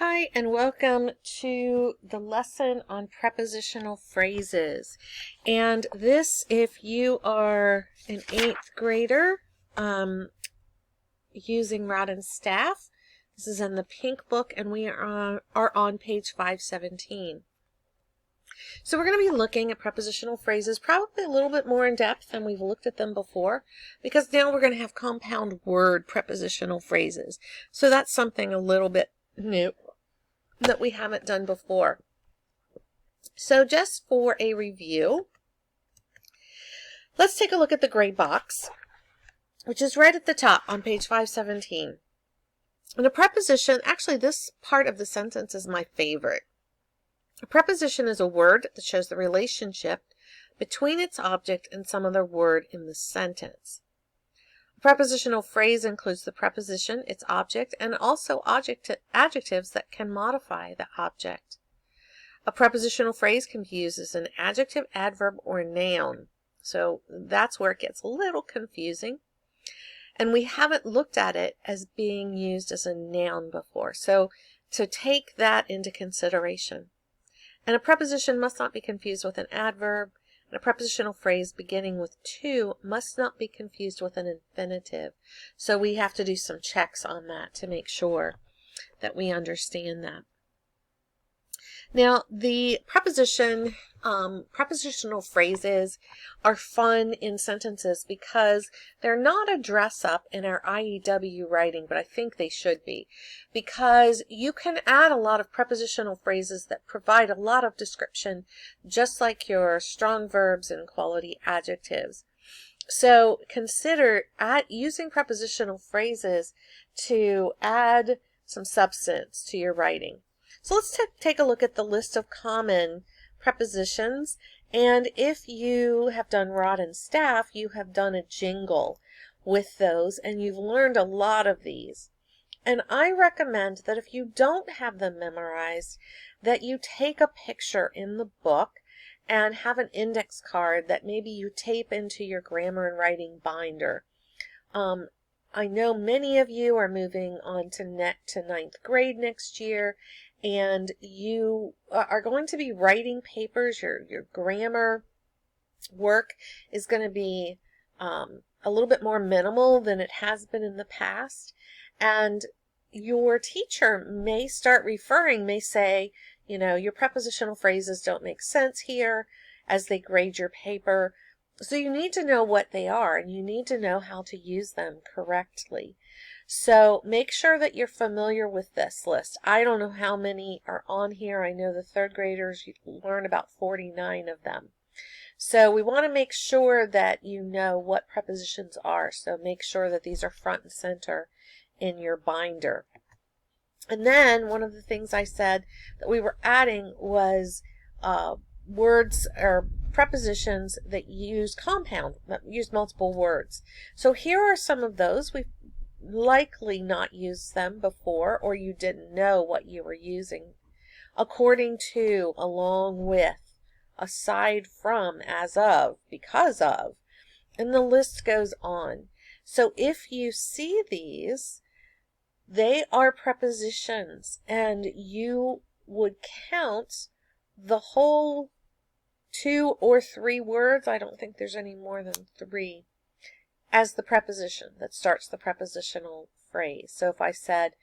Hi, and welcome to the lesson on prepositional phrases. And this, if you are an 8th grader using Rod and Staff, this is in the pink book, and we are on page 517. So we're going to be looking at prepositional phrases probably a little bit more in depth than we've looked at them before, because now we're going to have compound word prepositional phrases. So that's something a little bit new that we haven't done before. So just for a review, let's take a look at the gray box, which is right at the top on page 517. And a preposition, actually this part of the sentence is my favorite. A preposition is a word that shows the relationship between its object and some other word in the sentence. A prepositional phrase includes the preposition, its object, and also adjectives that can modify the object. A prepositional phrase can be used as an adjective, adverb, or noun. So that's where it gets a little confusing. And we haven't looked at it as being used as a noun before. So to take that into consideration. And a preposition must not be confused with an adverb. And a prepositional phrase beginning with to must not be confused with an infinitive. So we have to do some checks on that to make sure that we understand that. Now, the prepositional phrases are fun in sentences because they're not a dress-up in our IEW writing, but I think they should be, because you can add a lot of prepositional phrases that provide a lot of description, just like your strong verbs and quality adjectives. So consider using prepositional phrases to add some substance to your writing. So let's take a look at the list of common prepositions, and if you have done Rod and Staff, you have done a jingle with those, and you've learned a lot of these. And I recommend that if you don't have them memorized, that you take a picture in the book and have an index card that maybe you tape into your grammar and writing binder. I know many of you are moving on to 9th grade next year, and you are going to be writing papers. Your grammar work is going to be a little bit more minimal than it has been in the past, and your teacher may say, you know, your prepositional phrases don't make sense here as they grade your paper. So you need to know what they are, and you need to know how to use them correctly. So make sure that you're familiar with this list. I don't know how many are on here. I know the 3rd graders learn about 49 of them. So we want to make sure that you know what prepositions are. So make sure that these are front and center in your binder. And then one of the things I said that we were adding was words or prepositions that use multiple words. So here are some of those. We've likely not used them before, or you didn't know what you were using. According to, along with, aside from, as of, because of, and the list goes on. So if you see these, they are prepositions, and you would count the whole 2 or 3 words, I don't think there's any more than 3, as the preposition that starts the prepositional phrase. So if I said,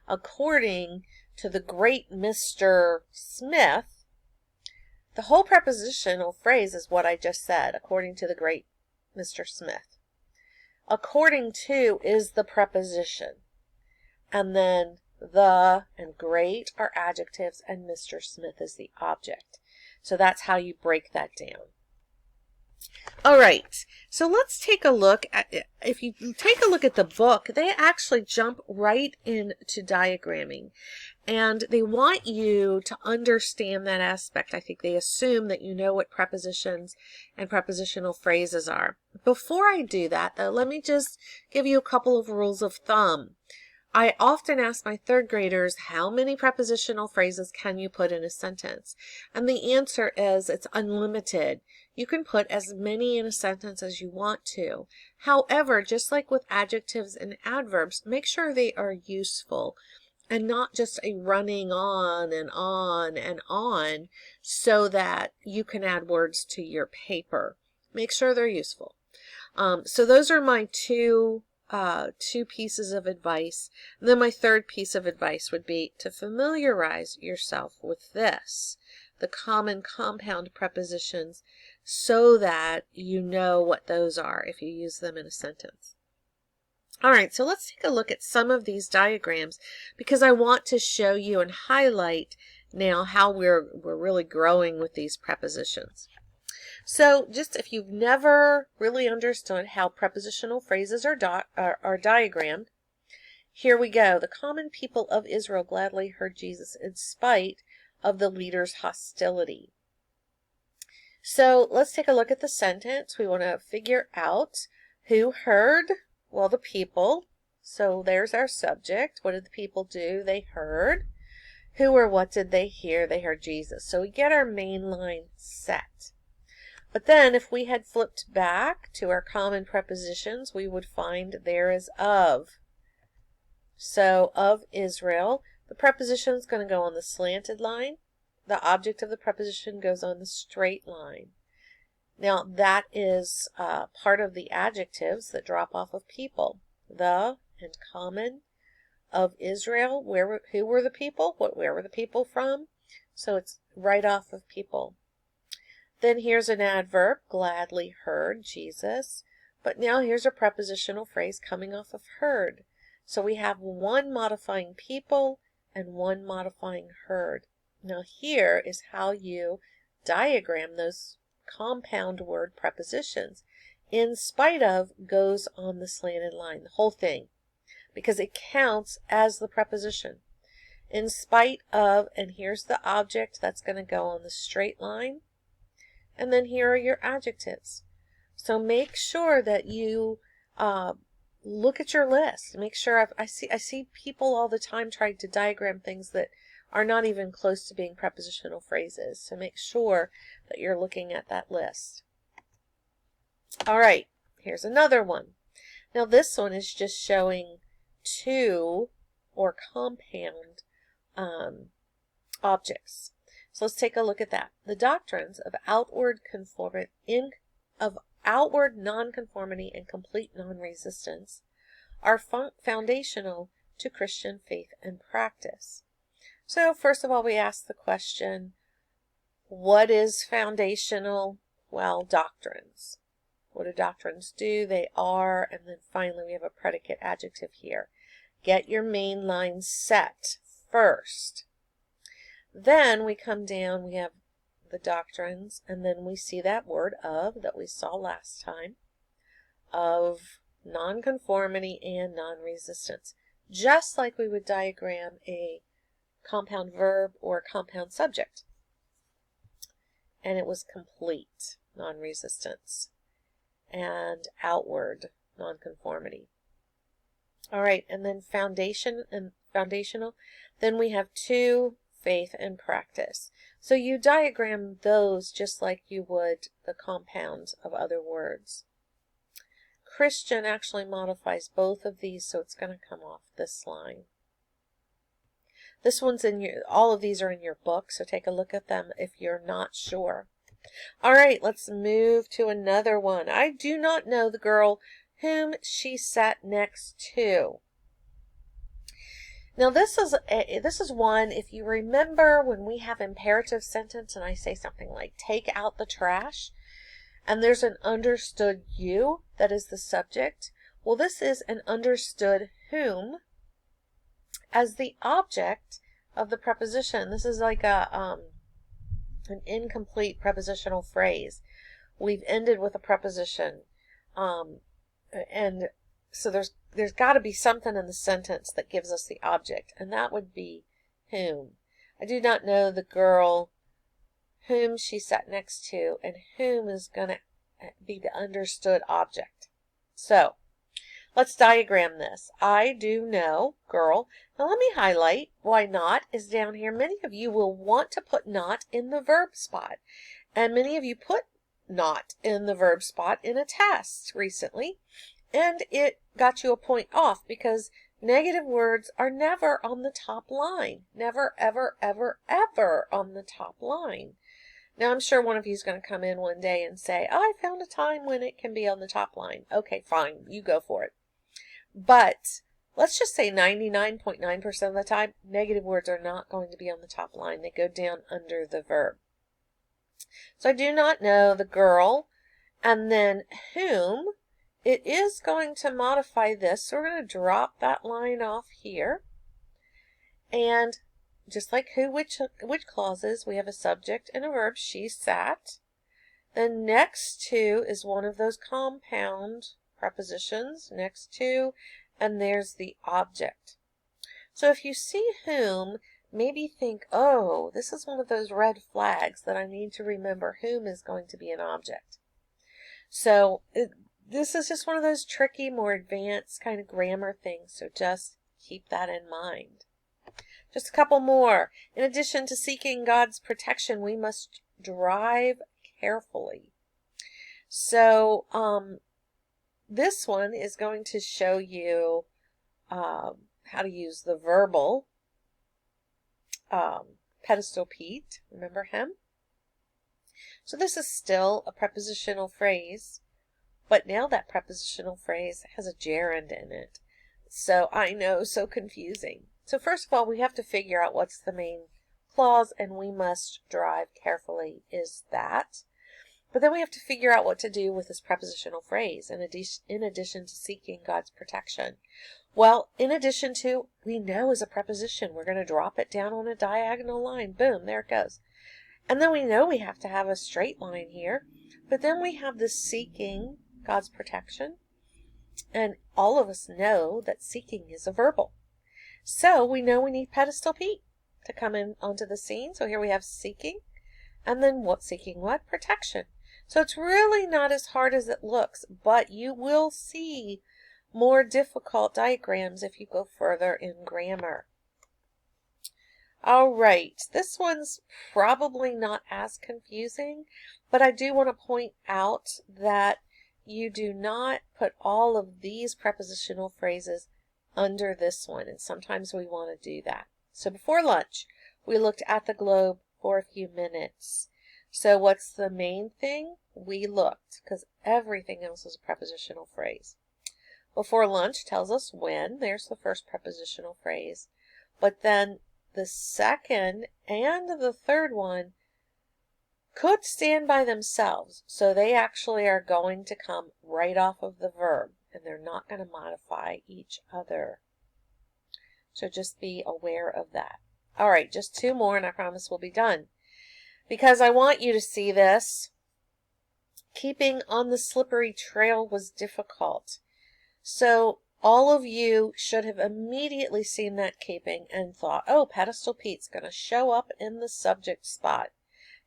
according to the great Mr. Smith, the whole prepositional phrase is what I just said, according to the great Mr. Smith. According to is the preposition, and then the and great are adjectives, and Mr. Smith is the object. So that's how you break that down. All right, so let's take a look at, if you take a look at the book, they actually jump right into diagramming, and they want you to understand that aspect. I think they assume that you know what prepositions and prepositional phrases are. Before I do that, though, let me just give you a couple of rules of thumb. I often ask my 3rd graders, how many prepositional phrases can you put in a sentence? And the answer is it's unlimited. You can put as many in a sentence as you want to. However, just like with adjectives and adverbs, make sure they are useful. and not just a running on and on and on so that you can add words to your paper. Make sure they're useful. So those are my two pieces of advice. And then my third piece of advice would be to familiarize yourself with this, the common compound prepositions, so that you know what those are if you use them in a sentence. All right, so let's take a look at some of these diagrams because I want to show you and highlight now how we're really growing with these prepositions. So just if you've never really understood how prepositional phrases are diagrammed, here we go. The common people of Israel gladly heard Jesus in spite of the leader's hostility. So let's take a look at the sentence. We want to figure out who heard. Well, the people. So there's our subject. What did the people do? They heard. Who or what did they hear? They heard Jesus. So we get our main line set. But then if we had flipped back to our common prepositions, we would find there is of. So of Israel, the preposition is going to go on the slanted line. The object of the preposition goes on the straight line. Now that is part of the adjectives that drop off of people. The and common of Israel. Who were the people? Where were the people from? So it's right off of people. Then here's an adverb, gladly heard Jesus. But now here's a prepositional phrase coming off of heard. So we have one modifying people and one modifying heard. Now here is how you diagram those compound word prepositions. In spite of goes on the slanted line, the whole thing, because it counts as the preposition. In spite of, and here's the object that's going to go on the straight line. And then here are your adjectives. So make sure that you look at your list. Make sure I see people all the time trying to diagram things that are not even close to being prepositional phrases. So make sure that you're looking at that list. All right, here's another one. Now this one is just showing two or compound objects. So let's take a look at that. The doctrines of outward nonconformity and complete non-resistance are foundational to Christian faith and practice. So first of all, we ask the question, what is foundational? Well, doctrines. What do doctrines do? They are, and then finally we have a predicate adjective here. Get your main line set first. Then we come down, we have the doctrines, and then we see that word of that we saw last time, of nonconformity and non-resistance, just like we would diagram a compound verb or a compound subject. And it was complete non-resistance and outward nonconformity. All right, and then foundational, then we have two, faith and practice. So you diagram those just like you would the compounds of other words. Christian actually modifies both of these, so it's going to come off this line. This one's all of these are in your book, so take a look at them if you're not sure. All right, let's move to another one. I do not know the girl whom she sat next to. Now this is one, if you remember when we have imperative sentence and I say something like take out the trash, and there's an understood you that is the subject. Well, this is an understood whom as the object of the preposition. This is like an incomplete prepositional phrase. We've ended with a preposition, and so there's got to be something in the sentence that gives us the object, and that would be whom. I do not know the girl whom she sat next to, and whom is going to be the understood object. So let's diagram this. I do know girl. Now let me highlight why not is down here. Many of you will want to put not in the verb spot, and many of you put not in the verb spot in a test recently, and it got you a point off because Negative words are never on the top line. Never, ever, ever, ever on the top line. Now, I'm sure one of you is going to come in one day and say, oh, I found a time when it can be on the top line. Okay, fine. You go for it. But let's just say 99.9% of the time, negative words are not going to be on the top line. They go down under the verb. So I do not know the girl, and then whom. It is going to modify this, so we're going to drop that line off here. And just like who, which clauses, we have a subject and a verb, she sat. Then next to is one of those compound prepositions, next to, and there's the object. So if you see whom, maybe think, oh, this is one of those red flags that I need to remember whom is going to be an object. So this is just one of those tricky, more advanced kind of grammar things, so just keep that in mind. Just a couple more. In addition to seeking God's protection, we must drive carefully. So this one is going to show you how to use the verbal pedestal Pete. Remember him? So this is still a prepositional phrase, but now that prepositional phrase has a gerund in it. So I know, so confusing. So first of all, we have to figure out what's the main clause, and we must drive carefully is that. But then we have to figure out what to do with this prepositional phrase in addition to seeking God's protection. Well, in addition to, we know is a preposition. We're going to drop it down on a diagonal line. Boom, there it goes. And then we know we have to have a straight line here. But then we have the seeking God's protection. And all of us know that seeking is a verbal. So we know we need pedestal Pete to come in onto the scene. So here we have seeking. And then what seeking what? Protection. So it's really not as hard as it looks, but you will see more difficult diagrams if you go further in grammar. All right, this one's probably not as confusing, but I do want to point out that you do not put all of these prepositional phrases under this one, and sometimes we want to do that. So before lunch, we looked at the globe for a few minutes. So what's the main thing? We looked, because everything else is a prepositional phrase. Before lunch tells us when. There's the first prepositional phrase. But then the second and the third one could stand by themselves. So they actually are going to come right off of the verb, and they're not going to modify each other. So just be aware of that. All right, just two more, and I promise we'll be done. Because I want you to see this. Keeping on the slippery trail was difficult. So all of you should have immediately seen that keeping and thought, oh, pedestal Pete's going to show up in the subject spot.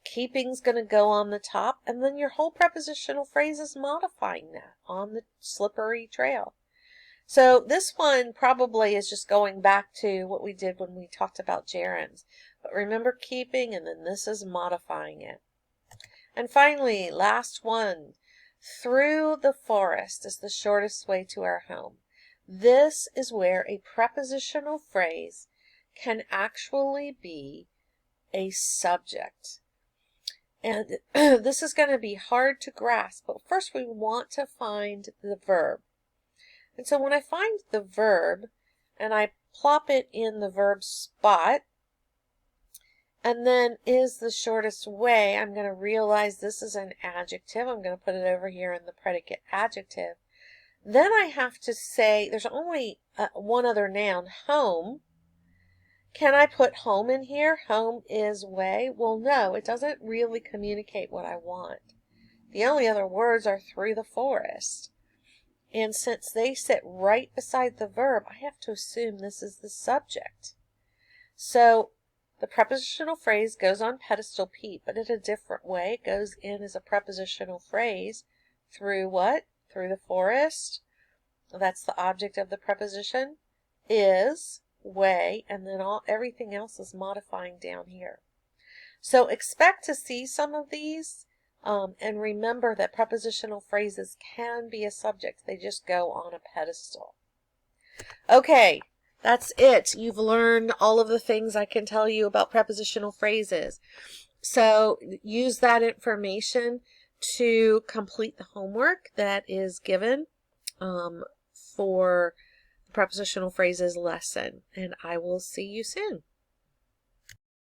Keeping's going to go on the top, and then your whole prepositional phrase is modifying that on the slippery trail. So this one probably is just going back to what we did when we talked about gerunds. But remember keeping, and then this is modifying it. And finally, last one. Through the forest is the shortest way to our home. This is where a prepositional phrase can actually be a subject. And this is going to be hard to grasp, but first we want to find the verb. And so when I find the verb and I plop it in the verb spot, and then is the shortest way, I'm going to realize this is an adjective. I'm going to put it over here in the predicate adjective. Then I have to say, there's only one other noun, home. Can I put home in here? Home is way. Well, no, it doesn't really communicate what I want. The only other words are through the forest. And since they sit right beside the verb, I have to assume this is the subject. So the prepositional phrase goes on pedestal Pete, but in a different way. It goes in as a prepositional phrase through what? Through the forest. That's the object of the preposition. Is, way, and then everything else is modifying down here. So expect to see some of these, and remember that prepositional phrases can be a subject. They just go on a pedestal. Okay, that's it. You've learned all of the things I can tell you about prepositional phrases. So use that information to complete the homework that is given for the prepositional phrases lesson. And I will see you soon.